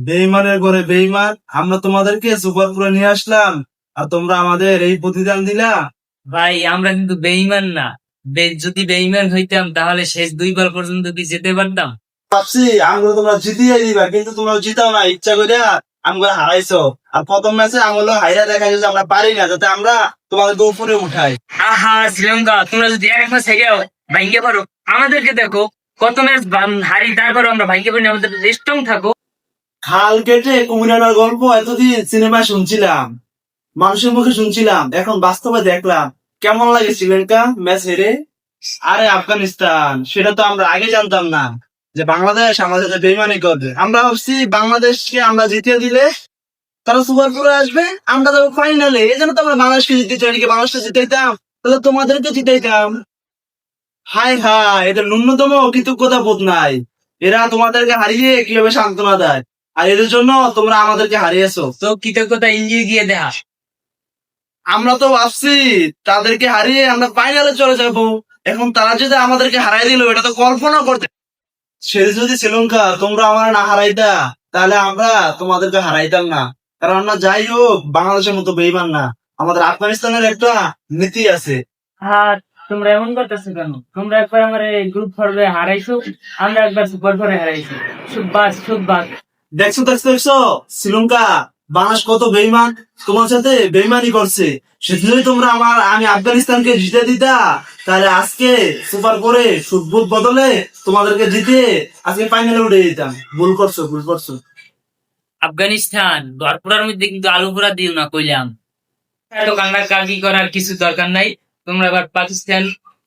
বেইমানের ঘরে বেইমান, আমরা তোমাদেরকে সুপার করে নিয়ে আসলাম আর তোমরা আমাদের এই প্রতিদান দিলা। ভাই আমরা কিন্তু বেইমান না। যদি বেইমান হইতাম তাহলে শেষ 2 বল পর্যন্ত কি যেতে পারতাম? ভাবছি আমগুলো তোমরা জিতিয়ে দিবা, কিন্তু তোমরা জিতাও না, ইচ্ছা করে আমগুলো হারাইছো। আর প্রথম ম্যাচে আমগুলো হাইরা দেখা যায় যে আমরা পারি না, যাতে আমরা তোমাদেরকে উপরে উঠাই। আহা শ্রীলঙ্কা, তোমরা যদি এক ম্যাচ হেরে ভাঙ্গে পারো, আমাদেরকে দেখো কত ম্যাচ হারি, তারপর আমরা ভাঙ্গে পারি না, আমাদের স্ট্রং থাকো। খাল কেটে কুমিরানার গল্প এতদিন সিনেমায় শুনছিলাম, মানুষের মুখে শুনছিলাম, এখন বাস্তবে দেখলাম। কেমন লাগে শ্রীলঙ্কা ম্যাচ হেরে? আরে আফগানিস্তান, সেটা তো আমরা আগে জানতাম না যে বাংলাদেশ আমাদের সাথে বেইমানি করবে। আমরা ভাবছি বাংলাদেশকে আমরা জিতিয়ে দিলে তারা সুপার ফোরে আসবে, আমরা যাবো ফাইনালে। এই জন্য তো আমরা বাংলাদেশকে জিতে চাই, বাংলাদেশকে জিতাইতাম, তাহলে তোমাদেরকে জিতাইতাম। হাই হাই, এটা ন্যূনতম কৃতজ্ঞতা বোধ নাই। এরা তোমাদেরকে হারিয়ে কিভাবে সান্ত্বনা দেয়, আর এদের জন্য তোমরা আমাদেরকে হারিয়েছো। তো কৃতজ্ঞতা ইন্ডিয়া গিয়ে দেখা। আমরা তো ভাবছি তাদেরকে হারিয়ে আমরা ফাইনালে চলে যাব, এখন তারা যদি আমাদেরকে হারাই দিল, এটা তো কল্পনা করতে। সে যদি শ্রীলঙ্কা তোমরা আমার না হারাইতা, তাহলে আমরা তোমাদেরকে হারাইতাম না। কারণ আমরা যাই হোক বাংলাদেশের মতো বেইমান না, আমাদের আফগানিস্তানের একটা নীতি আছে। হ্যাঁ, তোমরা এমন করতেছো কেন? তোমরা একবার আমার গ্রুপ পর্বে হারাইছো, আমরা একবার সুপার ফোরে হারাইছি। সুব্বাস সুব্বাস। দেখছো দেখছো দেখছো শ্রীলঙ্কা বাংলাদেশ কত বেইমান, তোমার সাথে বেইমানি করছে। সেজন্যই তোমরা আমি আফগানিস্তানকে জিতে দিতা, তাহলে আজকে সুপার করে সুদবুদ বদলে তোমাদেরকে জিতে আজকে ফাইনালে উঠে দিতাম। ভুল করছো, ভুল করছো। আফগানিস্তান ভরপুরার মধ্যে কিন্তু আলু পোড়া দিও না কইলাম। এত কান্না কাকি করার কিছু দরকার নাই। তোমরা এবার পাকিস্তান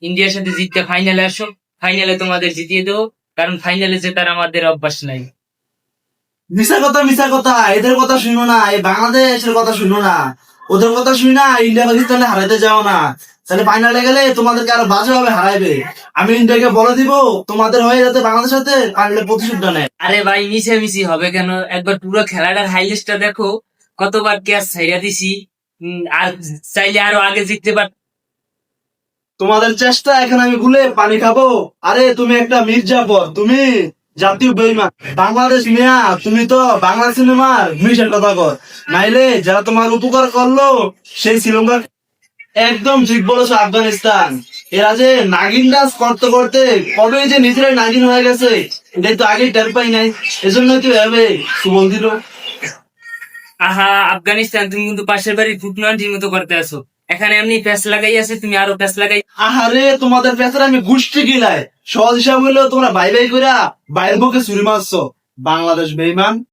ইন্ডিয়ার সাথে জিততে ফাইনালে আসো, ফাইনালে তোমাদের জিতিয়ে দেবো, কারণ ফাইনালে জেতার আমাদের অভ্যাস নাই। মিশা কথা, মিশা কথা, এদের কথা শুনো না, এই বাংলাদেশের কথা শুনো না, ওদের কথা শুনি না। ইন্ডিয়া পাকিস্তানে হারাইতে যাও না, তাহলে ফাইনালে গেলে তোমাদেরকে আরো বাজে ভাবে হারাইবে। আমি ইন্ডিয়াকে বলে দিব তোমাদের হয়ে যাতে বাংলাদেশের সাথে ফাইনালে প্রতিশোধ নেয়। আরে ভাই মিশামিশি হবে কেন? একবার পুরো খেলাটার হাইলাইটটা দেখো, কতবার ক্যাচ ছাইড়া দিছি। আর চাইলে আরো আগে জিততে পার। তোমাদের চেষ্টা এখন আমি ভুলে পানি খাবো? আরে তুমি একটা মির্জাফর, তুমি জাতীয় বেইমান। বাংলাদেশ মিয়া, তুমি তো বাংলা সিনেমার মিশের কথা কর, নাইলে যারা তোমার উপকার করলো সেই শ্রীলঙ্কা। একদম ঠিক বলেছো। আফগানিস্তান এরা যে নাগিন ডান্স করতে করতে কবে যে নিজেরাই নাগিন হয়ে গেছে, এটাই তো আগেই টের পাই নাই। এজন্যই তো এভাবে সুবল দিল। আহা আফগানিস্তান, তুমি কিন্তু পাশের বাড়ির ফুটনটির মতো করতে আছো। এখানে এমনি প্যাচ লাগাই আছে, তুমি আরো প্যাচ লাগাই। আহারে তোমাদের পেছনে আমি গুষ্টি গিলাই। সহজ হিসাব হইলেও তোমরা বাই বাই কইরা বাইরের বুকে ছুরি মারছো। বাংলাদেশ বেইমান।